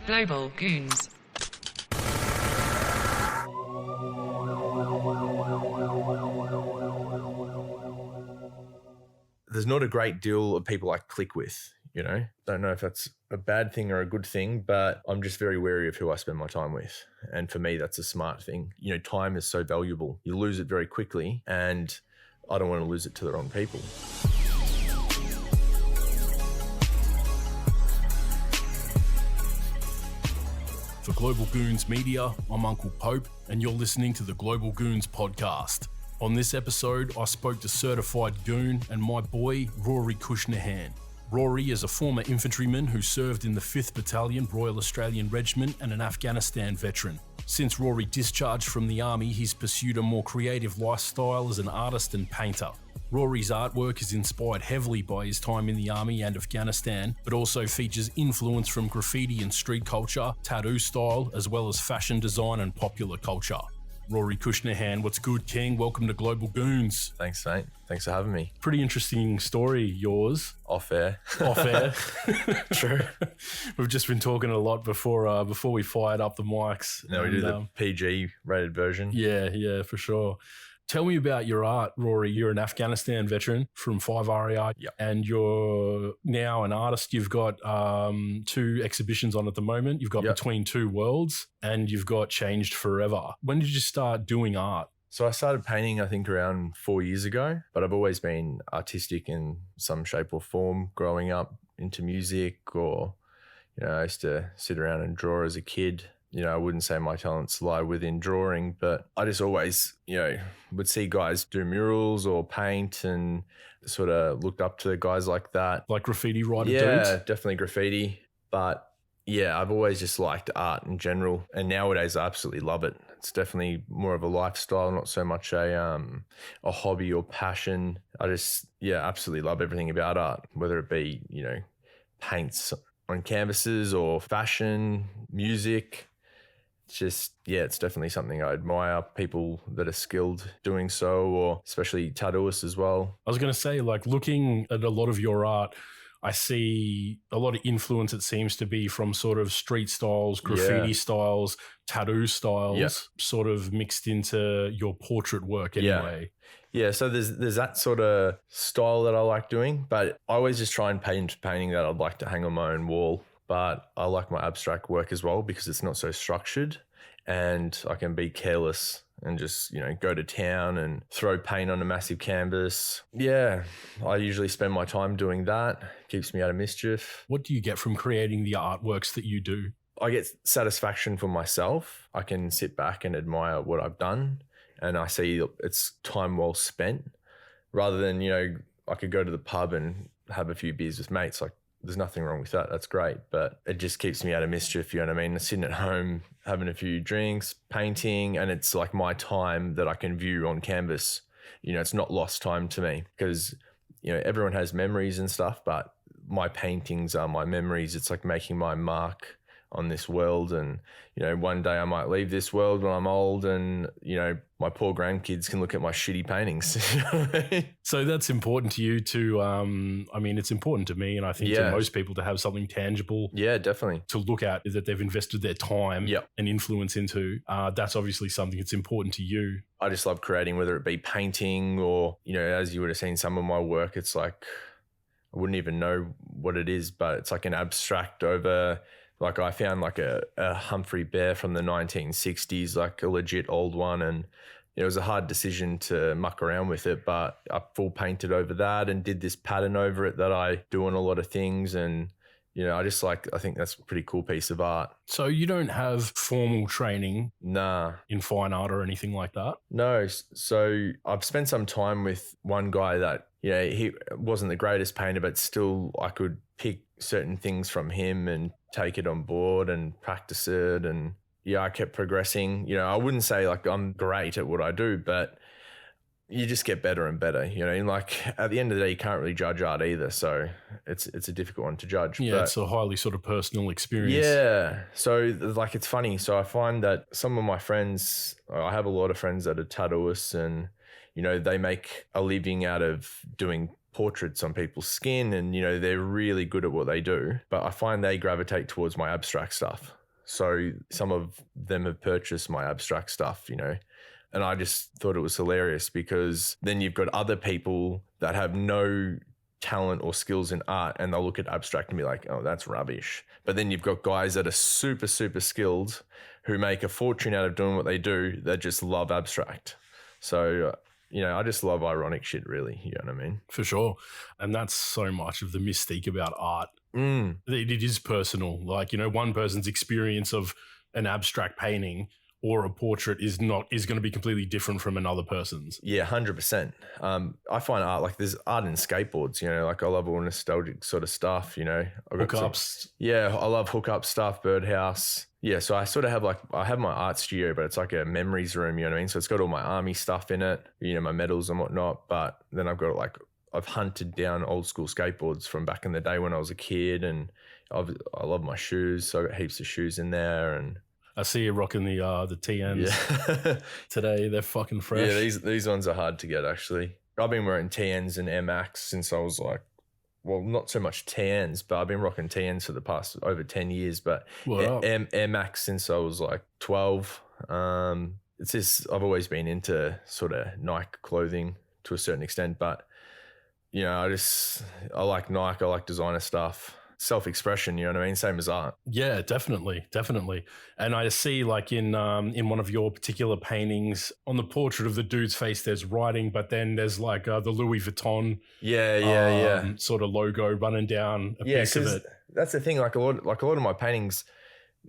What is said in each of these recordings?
Global Goons. There's not a great deal of people I click with, you know. Don't know if that's a bad thing or a good thing, but I'm just very wary of who I spend my time with. And for me, that's a smart thing. You know, time is so valuable. You lose it very quickly, and I don't want to lose it to the wrong people. For Global Goons Media, I'm Uncle Pope, and you're listening to the Global Goons podcast. On this episode, I spoke to certified goon and my boy, Rory Cushnahan. Rory is a former infantryman who served in the 5th Battalion Royal Australian Regiment and an Afghanistan veteran. Since Rory discharged from the army, he's pursued a more creative lifestyle as an artist and painter. Rory's artwork is inspired heavily by his time in the army and Afghanistan, but also features influence from graffiti and street culture, tattoo style, as well as fashion design and popular culture. Rory Cushnahan, what's good, King? Welcome to Global Goons. Thanks, mate. Thanks for having me. Pretty interesting story, yours. Off air. Off air. True. We've just been talking a lot before we fired up the mics. Now we do the PG rated version. Yeah, for sure. Tell me about your art, Rory. You're an Afghanistan veteran from 5 RAI, Yep. And you're now an artist. You've got 2 exhibitions on at the moment. You've got Yep. Between Two Worlds, and you've got Changed Forever. When did you start doing art? So I started painting, I think, around 4 years ago, but I've always been artistic in some shape or form growing up, into music, or, you know, I used to sit around and draw as a kid. You know, I wouldn't say my talents lie within drawing, but I just always, you know, would see guys do murals or paint and sort of looked up to guys like that. Like graffiti writer Yeah, dudes? definitely graffiti. But yeah, I've always just liked art in general. And nowadays I absolutely love it. It's definitely more of a lifestyle, not so much a hobby or passion. I just, absolutely love everything about art, whether it be, you know, paints on canvases or fashion, music. It's just, it's definitely something I admire, people that are skilled doing so, or especially tattooists as well. I was going to say, like, looking at a lot of your art, I see a lot of influence, it seems to be, from sort of street styles, graffiti styles, tattoo styles, sort of mixed into your portrait work anyway. Yeah, so there's that sort of style that I like doing, but I always just try and paint painting that I'd like to hang on my own wall. But I like my abstract work as well because it's not so structured, and I can be careless and just, you know, go to town and throw paint on a massive canvas. Yeah, I usually spend my time doing that. Keeps me out of mischief. What do you get from creating the artworks that you do? I get satisfaction for myself. I can sit back and admire what I've done, and I see it's time well spent, rather than, you know, I could go to the pub and have a few beers with mates. Like, there's nothing wrong with that. That's great. But it just keeps me out of mischief, you know what I mean? Sitting at home, having a few drinks, painting, and it's like my time that I can view on canvas. You know, it's not lost time to me because, you know, everyone has memories and stuff, but my paintings are my memories. It's like making my mark on this world. And, you know, one day I might leave this world when I'm old, and, you know, my poor grandkids can look at my shitty paintings. You know what I mean? So that's important to you to, I mean, it's important to me, and I think to most people, to have something tangible. Yeah, definitely. To look at, that they've invested their time and influence into. That's obviously something that's important to you. I just love creating, whether it be painting or, you know, as you would have seen some of my work, it's like, I wouldn't even know what it is, but it's like an abstract over. Like, I found like a Humphrey bear from the 1960s, like a legit old one. And it was a hard decision to muck around with it, but I full painted over that and did this pattern over it that I do on a lot of things. And, you know, I think that's a pretty cool piece of art. So you don't have formal training in fine art or anything like that? No. So I've spent some time with one guy that, you know, he wasn't the greatest painter, but still I could pick certain things from him and take it on board and practice it. And I kept progressing. You know, I wouldn't say like I'm great at what I do, but you just get better and better, you know. And like at the end of the day, you can't really judge art either. So it's a difficult one to judge. Yeah, it's a highly sort of personal experience. Yeah. So like, it's funny. So I find that some of my friends, I have a lot of friends that are tattooists, and, you know, they make a living out of doing portraits on people's skin and, you know, they're really good at what they do. But I find they gravitate towards my abstract stuff. So some of them have purchased my abstract stuff, you know, and I just thought it was hilarious because then you've got other people that have no talent or skills in art and they'll look at abstract and be like, oh, that's rubbish. But then you've got guys that are super, super skilled who make a fortune out of doing what they do that just love abstract. So, you know, I just love ironic shit, really. You know what I mean? For sure. And that's so much of the mystique about art. It is personal. Like, you know, one person's experience of an abstract painting or a portrait is going to be completely different from another person's. Yeah, 100%. I find art, like there's art in skateboards, you know, like I love all nostalgic sort of stuff, you know. Hookups. Yeah, I love hookup stuff, birdhouse. Yeah, so I sort of have I have my art studio, but it's like a memories room, you know what I mean? So it's got all my army stuff in it, you know, my medals and whatnot. But then I've got I've hunted down old school skateboards from back in the day when I was a kid, and I love my shoes. So I got heaps of shoes in there, and I see you rocking the TNs today. They're fucking fresh. Yeah, these ones are hard to get, actually. I've been wearing TNs and Air Max since I was like, well, not so much TNs, but I've been rocking TNs for the past over 10 years. But Air Max since I was like 12. It's just, I've always been into sort of Nike clothing to a certain extent. But, you know, I like Nike, I like designer stuff. Self-expression, you know what I mean? Same as art. Yeah, definitely. And I see like in one of your particular paintings, on the portrait of the dude's face, there's writing, but then there's like the Louis Vuitton sort of logo running down a piece of it. That's the thing, like a lot of my paintings,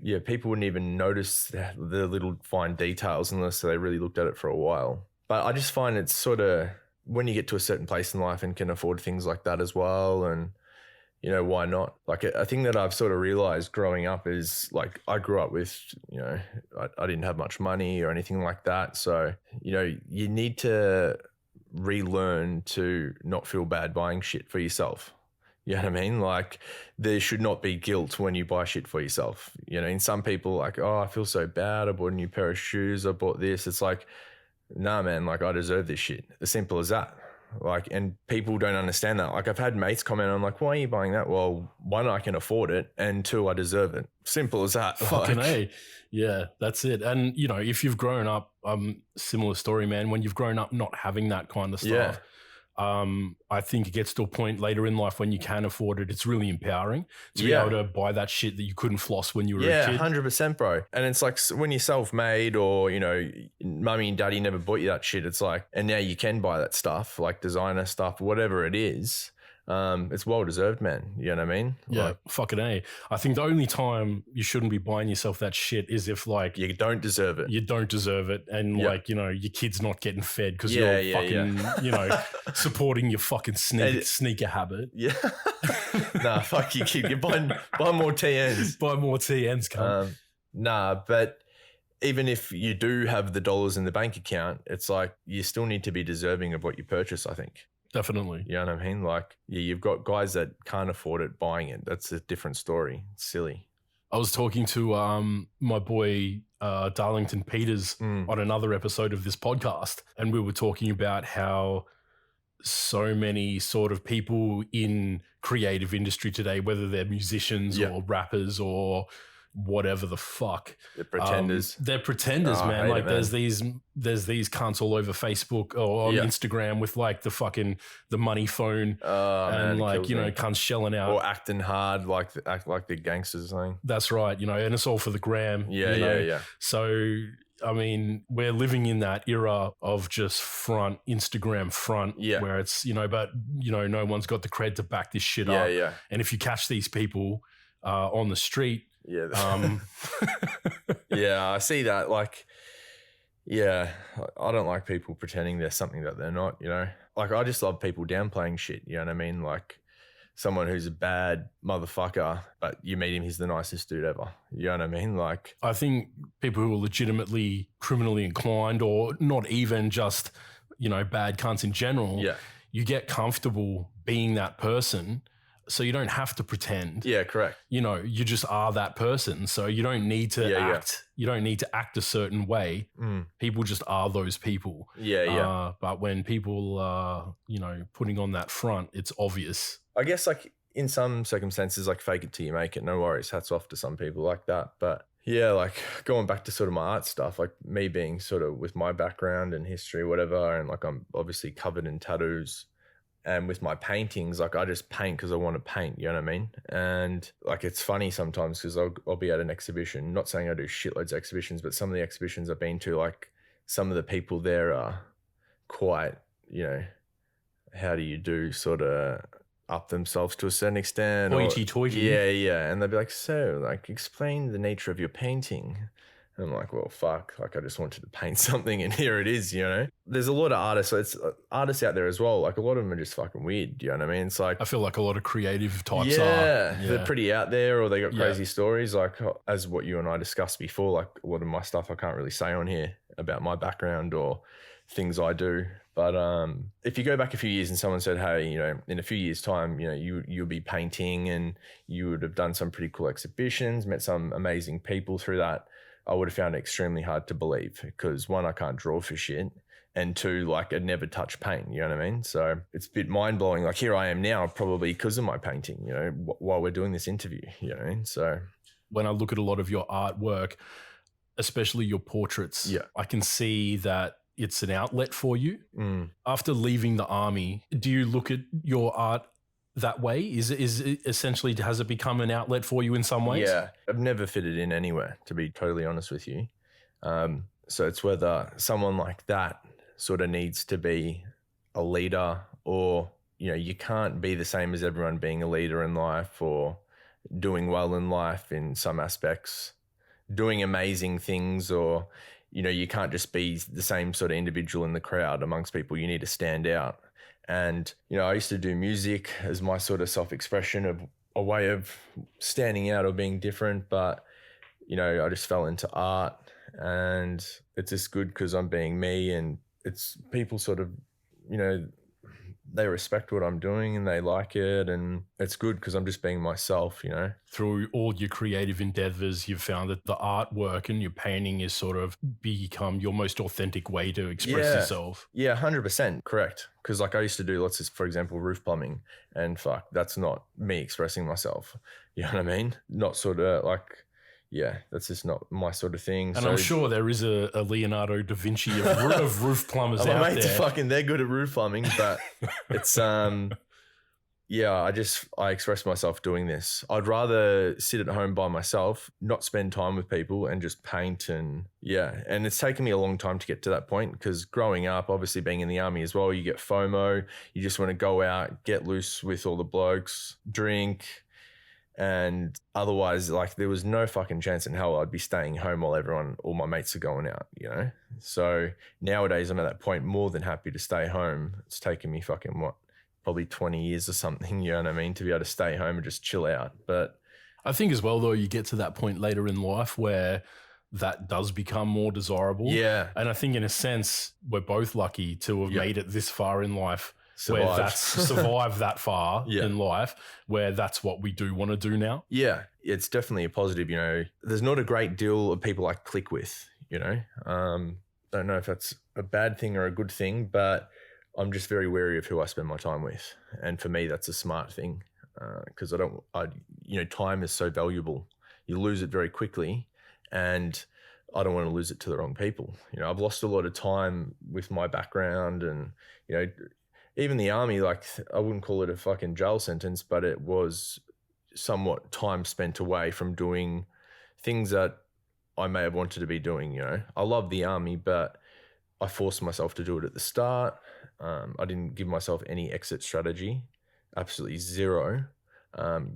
yeah, people wouldn't even notice the little fine details unless they really looked at it for a while. But I just find it's sort of, when you get to a certain place in life and can afford things like that as well, and you know, why not? Like a thing that I've sort of realized growing up is like I grew up with, you know, I didn't have much money or anything like that. So, you know, you need to relearn to not feel bad buying shit for yourself. You know what I mean? Like there should not be guilt when you buy shit for yourself. You know, and some people like, oh, I feel so bad. I bought a new pair of shoes. I bought this. It's like, nah, man, like I deserve this shit. As simple as that. Like, and people don't understand that. Like I've had mates comment, I'm like, why are you buying that? Well, one, I can afford it, and two, I deserve it. Simple as that. Fucking A. Yeah, that's it. And, you know, if you've grown up, similar story, man, when you've grown up not having that kind of stuff, I think it gets to a point later in life when you can afford it. It's really empowering to be able to buy that shit that you couldn't floss when you were a kid. Yeah, 100%, bro. And it's like when you're self-made or, you know, mummy and daddy never bought you that shit. It's like, and now you can buy that stuff, like designer stuff, whatever it is. It's well deserved, man. You know what I mean? Yeah, like, fucking A. I think the only time you shouldn't be buying yourself that shit is if like you don't deserve it. You don't deserve it, and like, you know, your kid's not getting fed because you're fucking you know, supporting your fucking sneaker habit. Yeah. Nah, fuck you, kid. You buy more TNs. Buy more TNs, cunt. Nah, but even if you do have the dollars in the bank account, it's like you still need to be deserving of what you purchase, I think. Definitely. You know what I mean? Like, yeah, you've got guys that can't afford it buying it. That's a different story. It's silly. I was talking to my boy Darlington Peters on another episode of this podcast, and we were talking about how so many sort of people in creative industry today, whether they're musicians or rappers or whatever the fuck. They're pretenders. They're pretenders, man. Like there's these cunts all over Facebook or on Instagram with like the money phone and like, you know, cunts shelling out. Or acting hard, act like they're gangsters or something. That's right, you know, and it's all for the gram. Yeah. So, I mean, we're living in that era of just Instagram front, where it's, you know, but, you know, no one's got the cred to back this shit up. Yeah. And if you catch these people on the street, yeah, I see that. Like, yeah, I don't like people pretending they're something that they're not, you know? Like, I just love people downplaying shit, you know what I mean? Like, someone who's a bad motherfucker, but you meet him, he's the nicest dude ever. You know what I mean? Like, I think people who are legitimately criminally inclined or not even just, you know, bad cunts in general, you get comfortable being that person So you don't have to pretend. Yeah, correct. You know, you just are that person. So you don't need to act. You don't need to act a certain way. People just are those people. Yeah. But when people are, you know, putting on that front, it's obvious. I guess like in some circumstances, like fake it till you make it. No worries. Hats off to some people like that. But yeah, like going back to sort of my art stuff, like me being sort of with my background and history, whatever, and like I'm obviously covered in tattoos. And with my paintings, like I just paint because I want to paint, you know what I mean? And like it's funny sometimes because I'll be at an exhibition, not saying I do shitloads of exhibitions, but some of the exhibitions I've been to, like some of the people there are quite, you know, how do you do sort of up themselves to a certain extent. Hoity-toity. Yeah. And they'll be like, so like explain the nature of your painting. And I'm like, well, fuck, like I just wanted to paint something and here it is, you know? There's a lot of artists, so it's artists out there as well. Like a lot of them are just fucking weird, you know what I mean? It's like, I feel like a lot of creative types are. Yeah, they're pretty out there or they got crazy stories. Like as what you and I discussed before, like a lot of my stuff I can't really say on here about my background or things I do. But if you go back a few years and someone said, hey, you know, in a few years' time, you know, you'll be painting and you would have done some pretty cool exhibitions, met some amazing people through that, I would have found it extremely hard to believe because one, I can't draw for shit. And two, like I'd never touched paint, you know what I mean? So it's a bit mind blowing. Like here I am now, probably because of my painting, you know, while we're doing this interview, you know what I mean? So when I look at a lot of your artwork, especially your portraits, I can see that it's an outlet for you. After leaving the army, do you look at your art that way? Is it essentially, has it become an outlet for you in some ways? Yeah, I've never fitted in anywhere, to be totally honest with you. So it's whether someone like that sort of needs to be a leader or, you know, you can't be the same as everyone being a leader in life or doing well in life in some aspects, doing amazing things, or, you know, you can't just be the same sort of individual in the crowd amongst people. You need to stand out. And, you know, I used to do music as my sort of self-expression of a way of standing out or being different. But, you know, I just fell into art and it's just good because I'm being me and it's people sort of, you know, they respect what I'm doing and they like it. And it's good because I'm just being myself, you know. Through all your creative endeavors, you've found that the artwork and your painting is sort of become your most authentic way to express yourself. Yeah, 100%. Correct. Because like I used to do lots of, for example, roof plumbing and fuck, that's not me expressing myself. You know what I mean? Not sort of like, yeah, that's just not my sort of thing. And so, I'm sure there is a Leonardo da Vinci of roof plumbers out there. They're good at roof plumbing, but it's, yeah, I express myself doing this. I'd rather sit at home by myself, not spend time with people and just paint and and it's taken me a long time to get to that point because growing up, obviously being in the army as well, you get FOMO, you just want to go out, get loose with all the blokes, drink. And otherwise, like there was no fucking chance in hell I'd be staying home while all my mates are going out, you know? So nowadays I'm at that point more than happy to stay home. It's taken me fucking probably 20 years or something, you know what I mean? To be able to stay home and just chill out. But I think as well, though, you get to that point later in life where that does become more desirable. Yeah. And I think in a sense, we're both lucky to have made it this far in life. Survive that far in life where that's what we do want to do now. Yeah, it's definitely a positive, you know. There's not a great deal of people I click with, you know. Don't know if that's a bad thing or a good thing, but I'm just very wary of who I spend my time with. And for me, that's a smart thing because time is so valuable. You lose it very quickly and I don't want to lose it to the wrong people. You know, I've lost a lot of time with my background and, you know, even the army, like I wouldn't call it a fucking jail sentence, but it was somewhat time spent away from doing things that I may have wanted to be doing, you know. I love the army, but I forced myself to do it at the start. I didn't give myself any exit strategy, absolutely zero,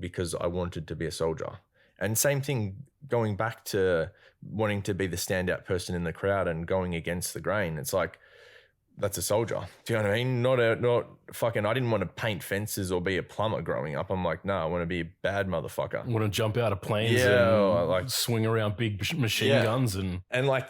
because I wanted to be a soldier. And same thing going back to wanting to be the standout person in the crowd and going against the grain. It's like, that's a soldier. Do you know what I mean? Not fucking, I didn't want to paint fences or be a plumber growing up. I'm like, no, I want to be a bad motherfucker. I want to jump out of planes and like swing around big machine guns. And like,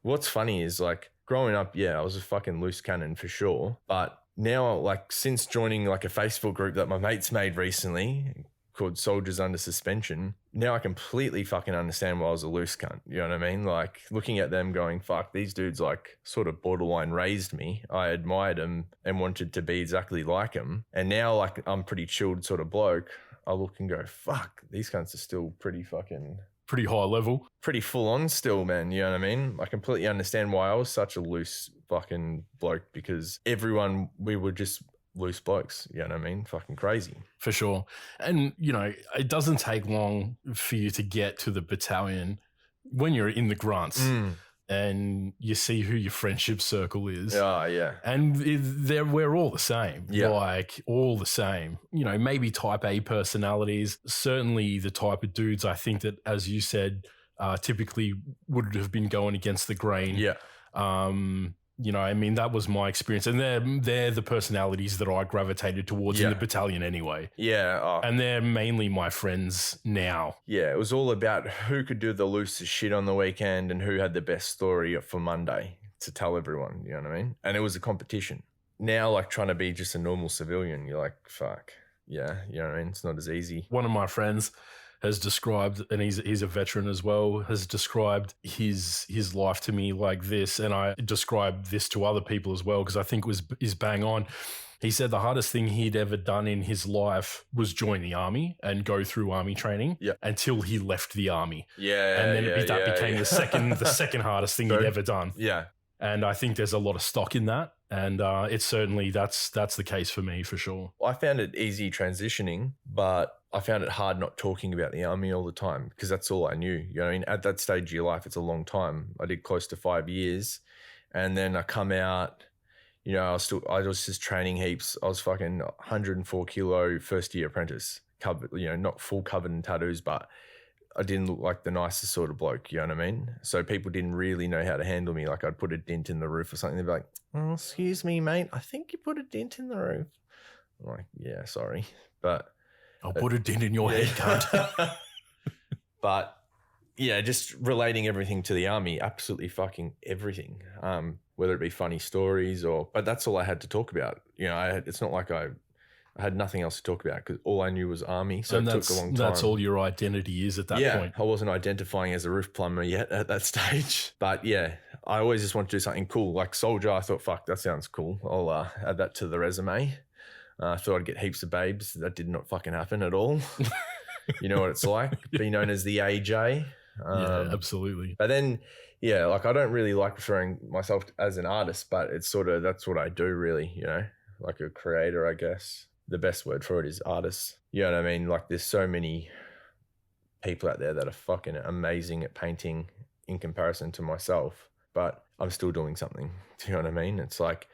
what's funny is like growing up, I was a fucking loose cannon for sure. But now, like since joining like a Facebook group that my mates made recently called Soldiers Under Suspension, now I completely fucking understand why I was a loose cunt. You know what I mean? Like looking at them going, fuck, these dudes like sort of borderline raised me. I admired them and wanted to be exactly like them. And now like I'm pretty chilled sort of bloke. I look and go, fuck, these cunts are still pretty high level. Pretty full on still, man. You know what I mean? I completely understand why I was such a loose fucking bloke, because we were just loose blokes. You know what I mean? Fucking crazy. For sure. And, you know, it doesn't take long for you to get to the battalion when you're in the grunts and you see who your friendship circle is. Oh, yeah. And we're all the same. Yeah. Like, all the same. You know, maybe type A personalities. Certainly the type of dudes I think that, as you said, typically would have been going against the grain. Yeah. You know, I mean, that was my experience. And they're the personalities that I gravitated towards in the battalion anyway. Yeah. Oh. And they're mainly my friends now. Yeah, it was all about who could do the loosest shit on the weekend and who had the best story for Monday to tell everyone, you know what I mean? And it was a competition. Now, like trying to be just a normal civilian, you're like, fuck. Yeah, you know what I mean? It's not as easy. One of my friends has described, and he's a veteran as well, has described his life to me like this, and I described this to other people as well because I think is bang on. He said the hardest thing he'd ever done in his life was join the army and go through army training until he left the army. Yeah, and then that became the second hardest thing he'd ever done. Yeah, and I think there's a lot of stock in that. And it's certainly that's the case for me for sure. I found it easy transitioning, but I found it hard not talking about the army all the time because that's all I knew. You know what I mean? At that stage of your life, it's a long time. I did close to 5 years, and then I come out. You know, I was just training heaps. I was fucking 104 kilo first year apprentice, covered. You know, not full covered in tattoos, but I didn't look like the nicest sort of bloke, you know what I mean? So people didn't really know how to handle me. Like I'd put a dent in the roof or something. They'd be like, oh, excuse me, mate. I think you put a dent in the roof. I'm like, yeah, sorry. But I'll put a dent in your head, cunt. But yeah, just relating everything to the army, absolutely fucking everything. Whether it be funny stories but that's all I had to talk about. You know, it's not like I had nothing else to talk about because all I knew was army. So it took a long time. That's all your identity is at that point. I wasn't identifying as a roof plumber yet at that stage. But yeah, I always just wanted to do something cool. Like soldier, I thought, fuck, that sounds cool. I'll add that to the resume. I thought I'd get heaps of babes. That did not fucking happen at all. You know what it's like? Be known as the AJ. Yeah, absolutely. But then, yeah, like I don't really like referring myself as an artist, but it's sort of, that's what I do really, you know, like a creator, I guess. The best word for it is artists. You know what I mean? Like there's so many people out there that are fucking amazing at painting in comparison to myself, but I'm still doing something. Do you know what I mean? It's like,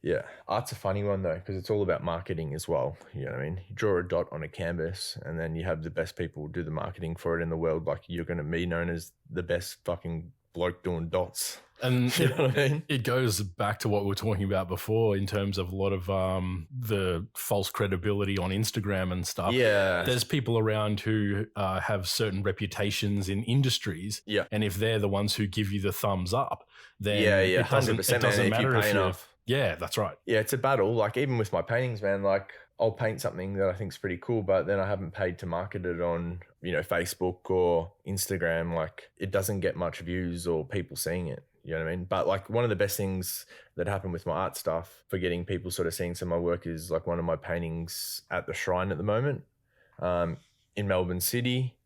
yeah, art's a funny one though, because it's all about marketing as well. You know what I mean? You draw a dot on a canvas and then you have the best people do the marketing for it in the world. Like you're going to be known as the best fucking bloke doing dots. And you know what I mean? It goes back to what we were talking about before in terms of a lot of the false credibility on Instagram and stuff. Yeah. There's people around who have certain reputations in industries. Yeah. And if they're the ones who give you the thumbs up, then it doesn't matter if you Yeah, that's right. Yeah, it's a battle. Like even with my paintings, man, like I'll paint something that I think is pretty cool, but then I haven't paid to market it on, you know, Facebook or Instagram. Like it doesn't get much views or people seeing it. You know what I mean? But like one of the best things that happened with my art stuff for getting people sort of seeing some of my work is like one of my paintings at the Shrine at the moment in Melbourne City.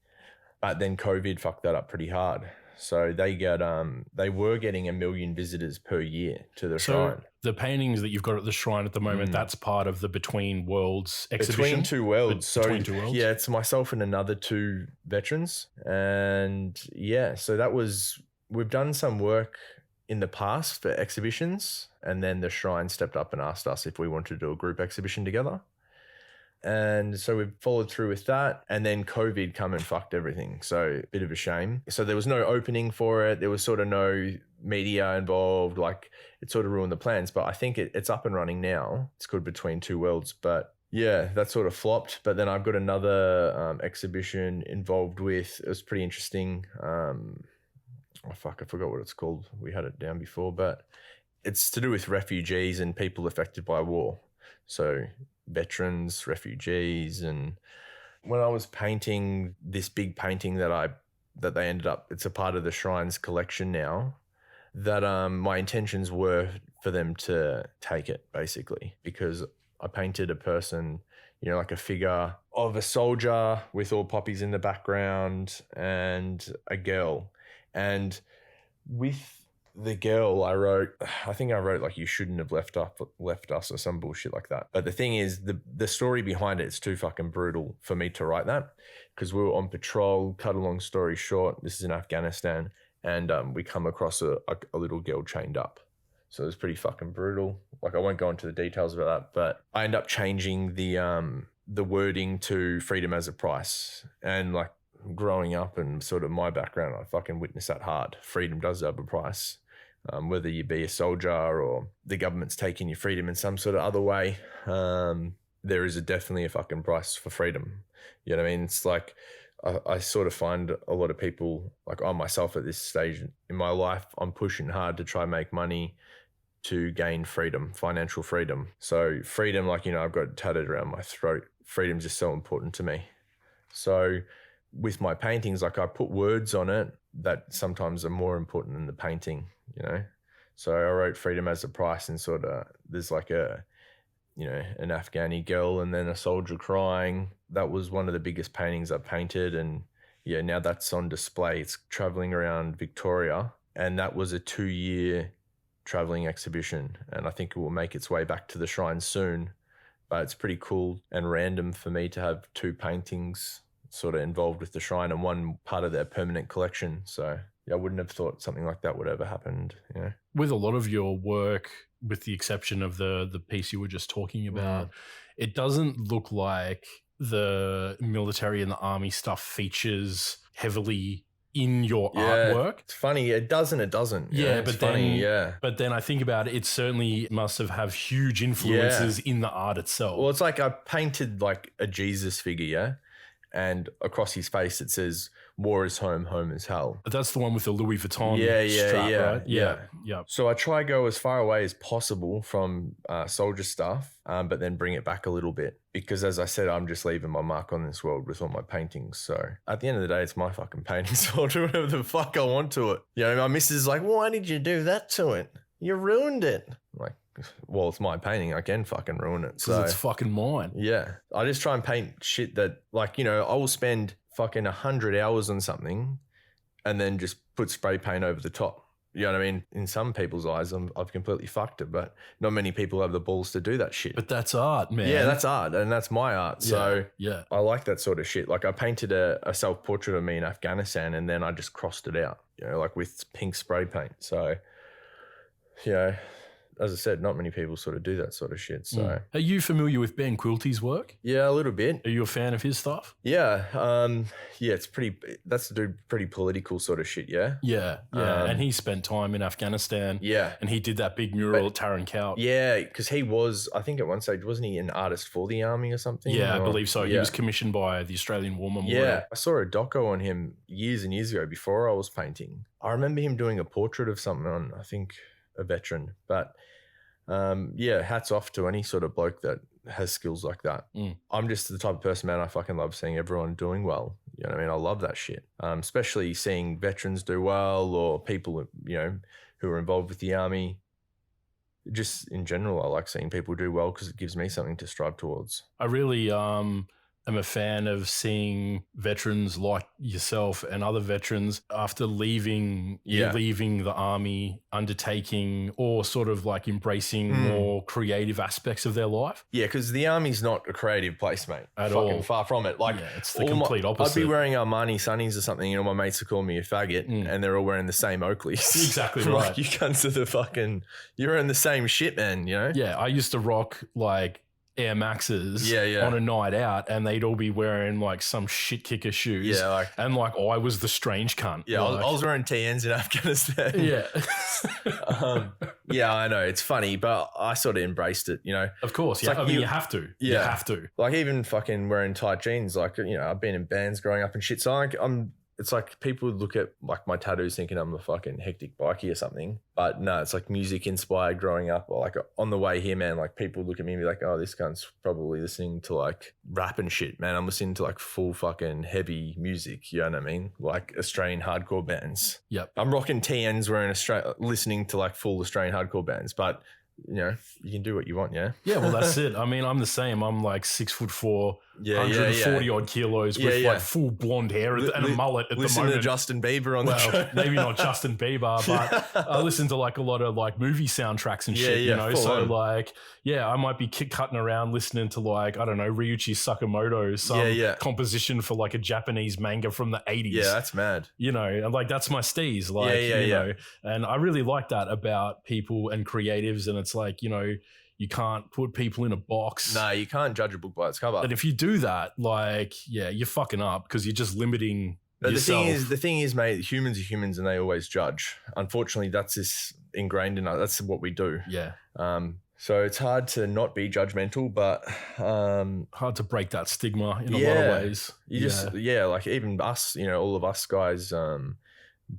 But then COVID fucked that up pretty hard. So they were getting 1 million visitors per year to the Shrine. The paintings that you've got at the Shrine at the moment, that's part of the Between Worlds exhibition? Between Two Worlds. Between Two Worlds? Yeah, it's myself and another 2 veterans. And yeah, so we've done some work in the past for exhibitions, and then the Shrine stepped up and asked us if we wanted to do a group exhibition together. And so we followed through with that, and then COVID come and fucked everything. So a bit of a shame. So there was no opening for it. There was sort of no media involved. Like it sort of ruined the plans, but I think it's up and running now. It's called Between Two Worlds, but yeah, that sort of flopped. But then I've got another exhibition involved with, it was pretty interesting. I forgot what it's called. We had it down before, but it's to do with refugees and people affected by war. So veterans, refugees. And when I was painting this big painting that they ended up, it's a part of the Shrine's collection now, that my intentions were for them to take it, basically, because I painted a person, you know, like a figure of a soldier with all poppies in the background and a girl. And with the girl, I think I wrote like, you shouldn't have left us or some bullshit like that. But the thing is, the story behind it's too fucking brutal for me to write that, because we were on patrol. Cut a long story short, this is in Afghanistan, and we come across a little girl chained up. So it was pretty fucking brutal. Like, I won't go into the details about that, but I end up changing the wording to freedom as a price. And like, growing up and sort of my background, I fucking witnessed that hard. Freedom does have a price. Whether you be a soldier or the government's taking your freedom in some sort of other way, there is definitely a fucking price for freedom. You know what I mean? It's like, I sort of find a lot of people, like I myself at this stage in my life, I'm pushing hard to try and make money to gain freedom, financial freedom. So freedom, like, you know, I've got it tatted around my throat. Freedom's just so important to me. So with my paintings, like, I put words on it that sometimes are more important than the painting, you know? So I wrote freedom as a price, and sort of there's like a, you know, an Afghani girl and then a soldier crying. That was one of the biggest paintings I painted. And yeah, now that's on display. It's traveling around Victoria, and that was a 2-year traveling exhibition. And I think it will make its way back to the Shrine soon. But it's pretty cool and random for me to have 2 paintings sort of involved with the Shrine and one part of their permanent collection. So yeah, I wouldn't have thought something like that would ever happen, you know. With a lot of your work, with the exception of the piece you were just talking about, it doesn't look like the military and the army stuff features heavily in your artwork. It's funny, it doesn't. Yeah, but then I think about it, it certainly must have huge influences in the art itself. Well, it's like I painted like a Jesus figure, yeah? And across his face it says, "War is home, home is hell." But that's the one with the Louis Vuitton strap, right? Yeah. So I try go as far away as possible from soldier stuff, but then bring it back a little bit, because as I said, I'm just leaving my mark on this world with all my paintings. So at the end of the day, it's my fucking painting, so I'll do whatever the fuck I want to it. You know, my missus is like, "Why did you do that to it? You ruined it." I'm like, well, it's my painting. I can fucking ruin it. Because it's fucking mine. Yeah. I just try and paint shit that, like, you know, I will spend fucking 100 hours on something and then just put spray paint over the top. You know what I mean? In some people's eyes, I've completely fucked it, but not many people have the balls to do that shit. But that's art, man. Yeah, that's art, and that's my art. So yeah. I like that sort of shit. Like, I painted a self-portrait of me in Afghanistan, and then I just crossed it out, you know, like with pink spray paint. So, you know, as I said, not many people sort of do that sort of shit. So, Are you familiar with Ben Quilty's work? Yeah, a little bit. Are you a fan of his stuff? Yeah. It's that's to do pretty political sort of shit. Yeah. Yeah. And he spent time in Afghanistan. Yeah. And he did that big mural at Taran Kowt. Yeah. Because he was, I think at one stage, wasn't he an artist for the army or something? Yeah, I believe so. He was commissioned by the Australian War Memorial. Yeah. I saw a doco on him years and years ago before I was painting. I remember him doing a portrait of something on, I think, a veteran. But hats off to any sort of bloke that has skills like that. I'm just the type of person, man, I fucking love seeing everyone doing well. You know what I mean? I love that shit. Especially seeing veterans do well, or people, you know, who are involved with the army. Just in general, I like seeing people do well because it gives me something to strive towards. I really am a fan of seeing veterans like yourself and other veterans after leaving the army, undertaking or sort of like embracing more creative aspects of their life. Yeah, because the army's not a creative place, mate. At fucking all. Far from it. Like, it's the complete opposite. I'd be wearing Armani Sunnies or something, you know, my mates will call me a faggot and they're all wearing the same Oakleys. Exactly right. Like, you cunts are the fucking, you're wearing the same shit, man, you know? Yeah, I used to rock like Air Maxes on a night out, and they'd all be wearing like some shit kicker shoes. Yeah, like, and like I was the strange cunt. Yeah, like, I was wearing TNs in Afghanistan. Yeah. I know, it's funny, but I sort of embraced it, you know. Of course, yeah. Like, you have to. Yeah. You have to. Like, even fucking wearing tight jeans, like, you know, I've been in bands growing up and shit, so I'm it's like people look at like my tattoos thinking I'm a fucking hectic bikie or something. But no, it's like music inspired growing up. Or like on the way here, man, like people look at me and be like, oh, this guy's probably listening to like rap and shit, man. I'm listening to like full fucking heavy music. You know what I mean? Like Australian hardcore bands. Yep. I'm rocking TNs wearing listening to like full Australian hardcore bands, but you know, you can do what you want, yeah? Yeah, well, that's it. I mean, I'm the same. I'm like 6'4", 140 odd kilos with like full blonde hair and a mullet at the moment. Listen to Justin Bieber on the train. Maybe not Justin Bieber, but I listen to like a lot of like movie soundtracks and shit, you know? So like, I might be cutting around listening to like, I don't know, Ryuichi Sakamoto, some composition for like a Japanese manga from the 80s. Yeah, that's mad. You know, and like that's my steez. Like, you know, and I really like that about people and creatives. And it's like, you know, you can't put people in a box. No, you can't judge a book by its cover. And if you do that, like, you're fucking up because you're just limiting yourself. The thing is, mate, humans are humans and they always judge. Unfortunately, that's just ingrained in us. That's what we do. Yeah. So it's hard to not be judgmental, but hard to break that stigma in a lot of ways. You just like even us, you know, all of us guys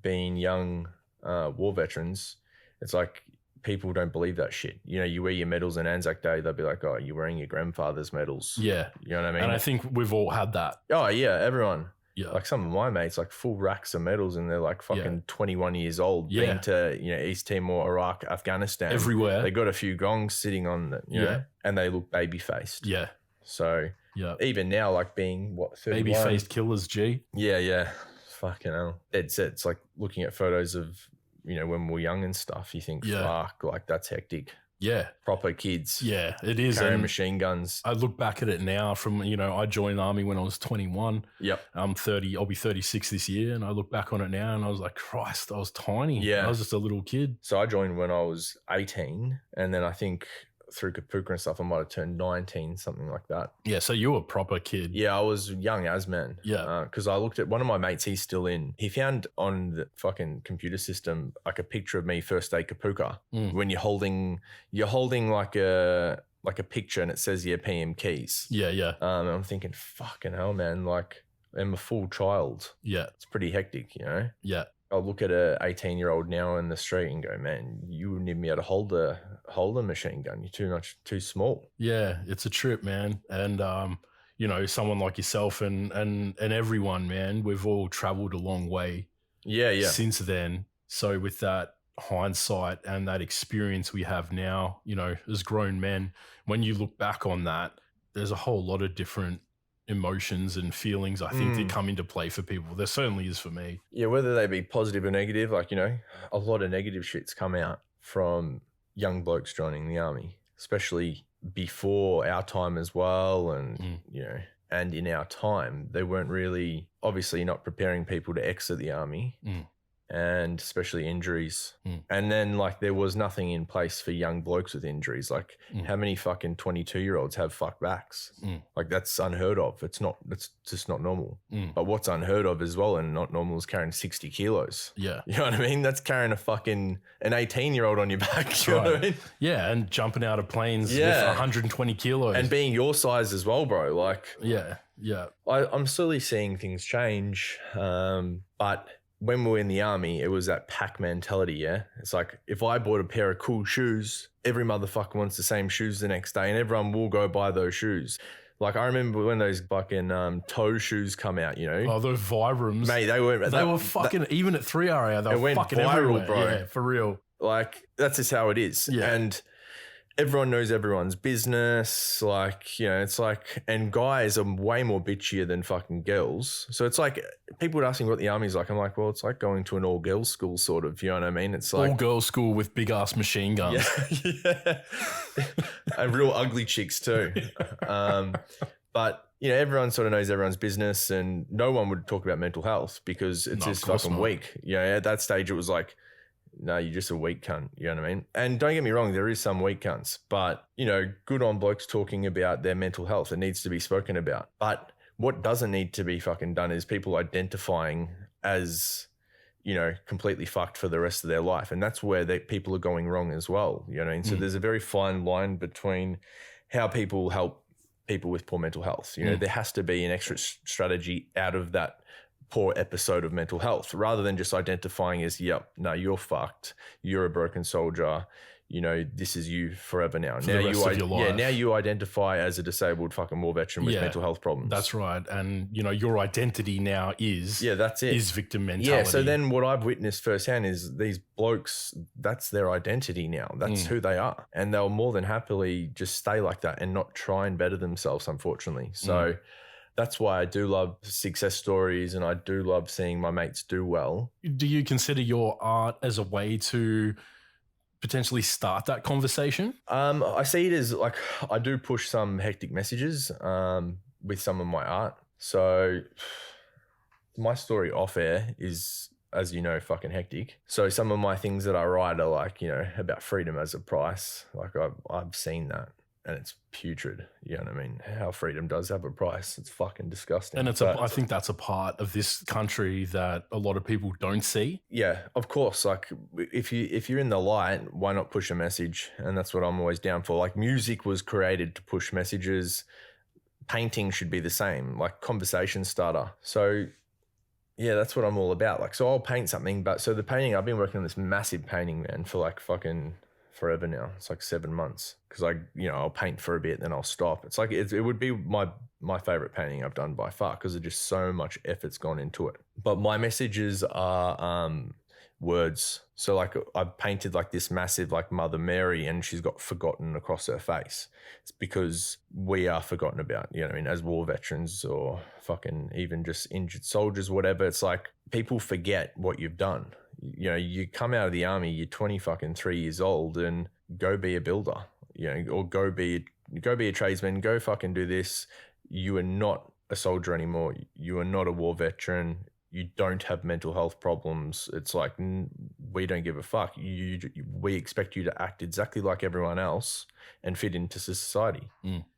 being young war veterans, it's like people don't believe that shit. You know, you wear your medals on Anzac Day, they'll be like, oh, you're wearing your grandfather's medals. Yeah. You know what I mean? And I think we've all had that. Oh, yeah, everyone. Yeah. Like some of my mates, like full racks of medals and they're like fucking 21 years old, been to, you know, East Timor, Iraq, Afghanistan. Everywhere. They got a few gongs sitting on it, you know, and they look baby-faced. Yeah. So even now, like being, 31? Baby-faced killers, G. Yeah. Fucking hell. It's like looking at photos of, you know, when we're young and stuff, you think, fuck, like that's hectic. Yeah. Proper kids. Yeah, it is. Carrying machine guns. I look back at it now from, you know, I joined the army when I was 21. Yep. I'm 30, I'll be 36 this year. And I look back on it now and I was like, Christ, I was tiny. Yeah. I was just a little kid. So I joined when I was 18. And then I think through Kapuka and stuff, I might have turned 19, something like that. Yeah, so you were a proper kid. Yeah, I was young as man. Yeah. Because I looked at one of my mates, he's still in. He found on the fucking computer system like a picture of me first day Kapuka when you're holding like a picture and it says your PM keys. Yeah. And I'm thinking, fucking hell, man, like I'm a full child. Yeah. It's pretty hectic, you know? Yeah. I'll look at a 18-year-old now in the street and go, man, you wouldn't even be able to hold a machine gun. You're too small. Yeah, it's a trip, man. And you know, someone like yourself and everyone, man, we've all traveled a long way. Yeah. Since then. So with that hindsight and that experience we have now, you know, as grown men, when you look back on that, there's a whole lot of different emotions and feelings I think that come into play for people. There certainly is for me. Yeah, whether they be positive or negative, like, you know, a lot of negative shit's come out from young blokes joining the army, especially before our time as well. And, you know, and in our time, they weren't really, obviously not preparing people to exit the army. And especially injuries. And then like there was nothing in place for young blokes with injuries. Like how many fucking 22-year-olds have fuck backs? Like that's unheard of. It's just not normal. But what's unheard of as well and not normal is carrying 60 kilos. Yeah. You know what I mean? That's carrying an 18-year-old on your back. You know what I mean? Yeah, and jumping out of planes with 120 kilos. And being your size as well, bro. Like Yeah. I'm slowly seeing things change. But when we were in the army, it was that pack mentality, yeah? It's like, if I bought a pair of cool shoes, every motherfucker wants the same shoes the next day and everyone will go buy those shoes. Like, I remember when those fucking toe shoes come out, you know? Oh, those Vibrams. Mate, they were fucking, even at 3RA, they were fucking viral, everywhere. bro. Yeah, for real. Like, that's just how it is. Yeah. And everyone knows everyone's business. Like, you know, it's like, and guys are way more bitchier than fucking girls. So it's like, people would ask me what the army's like. I'm like, well, it's like going to an all-girls school sort of, you know what I mean? It's like all-girls school with big-ass machine guns. Yeah. And real ugly chicks too. But, you know, everyone sort of knows everyone's business and no one would talk about mental health because it's just fucking weak. You know, at that stage it was like, no, you're just a weak cunt. You know what I mean? And don't get me wrong, there is some weak cunts, but, you know, good on blokes talking about their mental health. It needs to be spoken about. But what doesn't need to be fucking done is people identifying as, you know, completely fucked for the rest of their life. And that's where people are going wrong as well. You know what I mean? So there's a very fine line between how people help people with poor mental health. You know, there has to be an extra strategy out of that poor episode of mental health, rather than just identifying as, yep, no, you're fucked. You're a broken soldier. You know, this is you forever now. For the rest of your life. Yeah, now you identify as a disabled fucking war veteran with mental health problems. That's right. And, you know, your identity now is... Yeah, that's it. Is victim mentality. Yeah, so then what I've witnessed firsthand is these blokes, that's their identity now. That's who they are. And they'll more than happily just stay like that and not try and better themselves, unfortunately. So that's why I do love success stories, and I do love seeing my mates do well. Do you consider your art as a way to potentially start that conversation? I see it as like, I do push some hectic messages with some of my art. So my story off air is, as you know, fucking hectic. So some of my things that I write are like, you know, about freedom as a price. Like I've seen that, and it's putrid. You know what I mean? How freedom does have a price. It's fucking disgusting. And I think that's a part of this country that a lot of people don't see. Yeah, of course. Like if you're in the light, why not push a message? And that's what I'm always down for. Like music was created to push messages. Painting should be the same, like conversation starter. So yeah, that's what I'm all about. Like, so I'll paint something, but so the painting, I've been working on this massive painting, man, for like fucking forever now. It's like 7 months, because I'll paint for a bit, then I'll stop. It's like it would be my favorite painting I've done by far, because of just so much effort's gone into it. But my messages are words. So like I've painted like this massive like Mother Mary, and she's got forgotten across her face. It's because we are forgotten about, you know what I mean, as war veterans or fucking even just injured soldiers, whatever. It's like people forget what you've done. You know, you come out of the army, you're 23 years old, and go be a builder, you know, or go be a tradesman, go fucking do this. You are not a soldier anymore. You are not a war veteran. You don't have mental health problems. It's like, we don't give a fuck. We expect you to act exactly like everyone else and fit into society.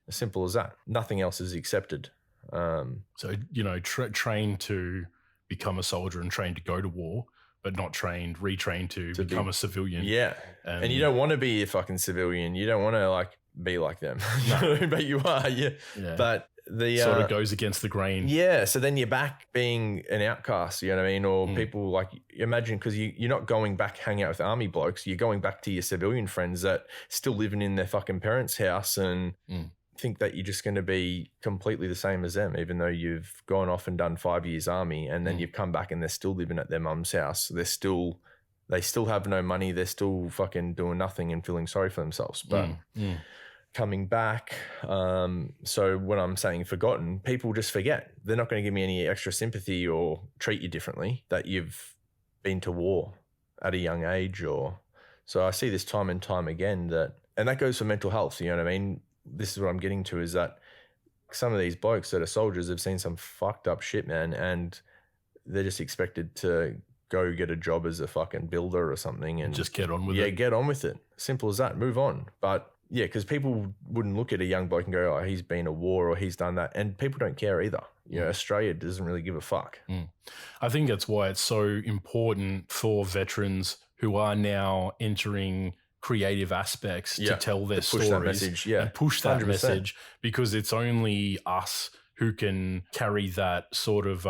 As simple as that. Nothing else is accepted. So, you know, trained to become a soldier and trained to go to war, but not retrained to become a civilian. Yeah. And you don't want to be a fucking civilian. You don't want to like be like them. No. But you are. Yeah. But the sort of goes against the grain. Yeah. So then you're back being an outcast, you know what I mean? Or people like, imagine, because you're not going back hanging out with army blokes. You're going back to your civilian friends that still living in their fucking parents' house and think that you're just going to be completely the same as them, even though you've gone off and done 5 years army, and then you've come back and they're still living at their mum's house. They still have no money. They're still fucking doing nothing and feeling sorry for themselves. But coming back, so when I'm saying forgotten, people just forget. They're not going to give me any extra sympathy or treat you differently that you've been to war at a young age. So I see this time and time again, and that goes for mental health. You know what I mean? This is what I'm getting to, is that some of these blokes that are soldiers have seen some fucked up shit, man, and they're just expected to go get a job as a fucking builder or something and just get on with it. Yeah, get on with it. Simple as that. Move on. But yeah, because people wouldn't look at a young bloke and go, oh, he's been a war or he's done that. And people don't care either. You know, Australia doesn't really give a fuck. I think that's why it's so important for veterans who are now entering creative aspects to tell their stories and push that 100%. Message, because it's only us who can carry that sort of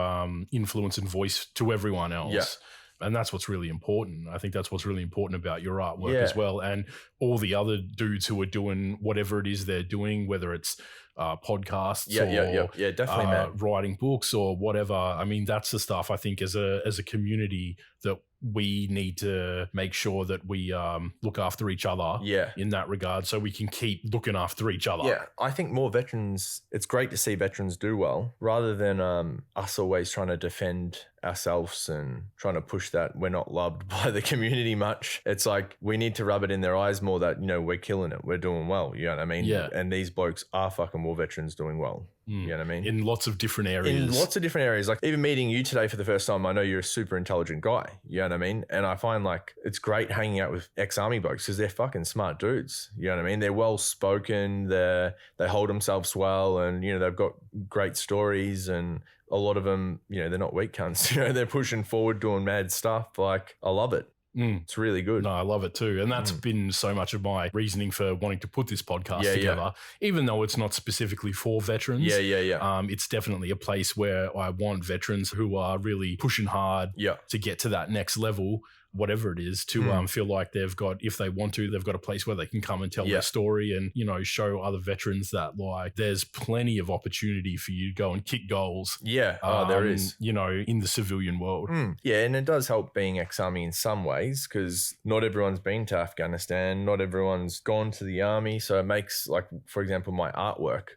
influence and voice to everyone else. And that's what's really important. I think that's what's really important about your artwork as well. And all the other dudes who are doing whatever it is they're doing, whether it's podcasts or definitely, man. Writing books or whatever. I mean, that's the stuff I think as a community that we need to make sure that we look after each other in that regard, so we can keep looking after each other. Yeah, I think more veterans, it's great to see veterans do well, rather than us always trying to defend ourselves and trying to push that we're not loved by the community much. It's like we need to rub it in their eyes more that, you know, we're killing it, we're doing well, you know what I mean? Yeah. And these blokes are fucking war veterans doing well. You know what I mean? In lots of different areas. Like even meeting you today for the first time, I know you're a super intelligent guy. You know what I mean? And I find like it's great hanging out with ex-army blokes because they're fucking smart dudes. You know what I mean? They're well spoken. They hold themselves well, and you know they've got great stories. And a lot of them, you know, they're not weak cunts. You know, they're pushing forward, doing mad stuff. Like I love it. It's really good. No, I love it too. And that's been so much of my reasoning for wanting to put this podcast together, even though it's not specifically for veterans. It's definitely a place where I want veterans who are really pushing hard to get to that next level, whatever it is, to feel like they've got, if they want to, they've got a place where they can come and tell their story and, you know, show other veterans that like there's plenty of opportunity for you to go and kick goals. There is. You know, in the civilian world. Yeah, and it does help being ex-army in some ways because not everyone's been to Afghanistan, not everyone's gone to the army. So it makes, like, for example, my artwork,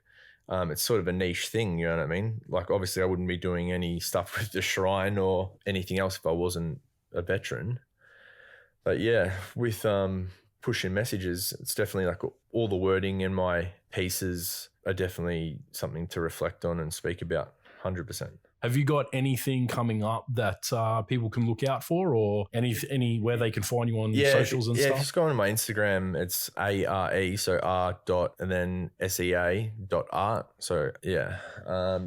it's sort of a niche thing, you know what I mean? Like, obviously I wouldn't be doing any stuff with the shrine or anything else if I wasn't a veteran. But yeah, with pushing messages, it's definitely like all the wording in my pieces are definitely something to reflect on and speak about 100%. Have you got anything coming up that people can look out for, or any where they can find you on socials and stuff? Yeah, just go on my Instagram. It's ARE, so R dot and then SEA dot art. So yeah,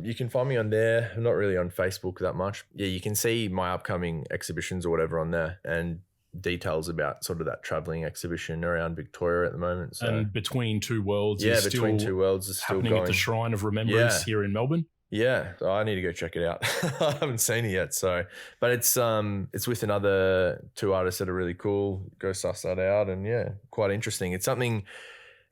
you can find me on there. I'm not really on Facebook that much. Yeah, you can see my upcoming exhibitions or whatever on there and details about sort of that traveling exhibition around Victoria at the moment. So. And Between Two Worlds, Between Two Worlds is still happening going. At the Shrine of Remembrance here in Melbourne. Yeah, I need to go check it out. I haven't seen it yet, but it's with another two artists that are really cool. Go suss that out, and quite interesting. It's something.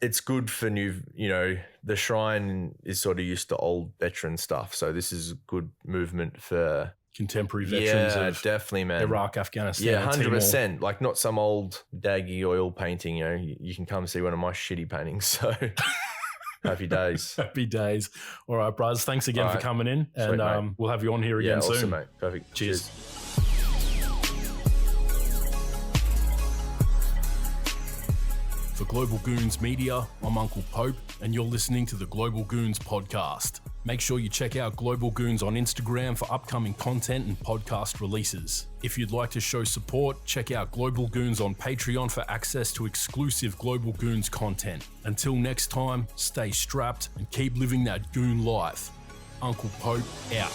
It's good for new. You know, the Shrine is sort of used to old veteran stuff, so this is good movement for contemporary veterans. Yeah, definitely, man. Iraq, Afghanistan. 100%. Like not some old daggy oil painting. You know, you can come see one of my shitty paintings. So. Happy days. Happy days. All right, Braz. Thanks again for coming in. Sweet, and we'll have you on here again soon. Awesome, mate. Perfect. Cheers. For Global Goons Media, I'm Uncle Pope, and you're listening to the Global Goons podcast. Make sure you check out Global Goons on Instagram for upcoming content and podcast releases. If you'd like to show support, check out Global Goons on Patreon for access to exclusive Global Goons content. Until next time, stay strapped and keep living that goon life. Uncle Pope out.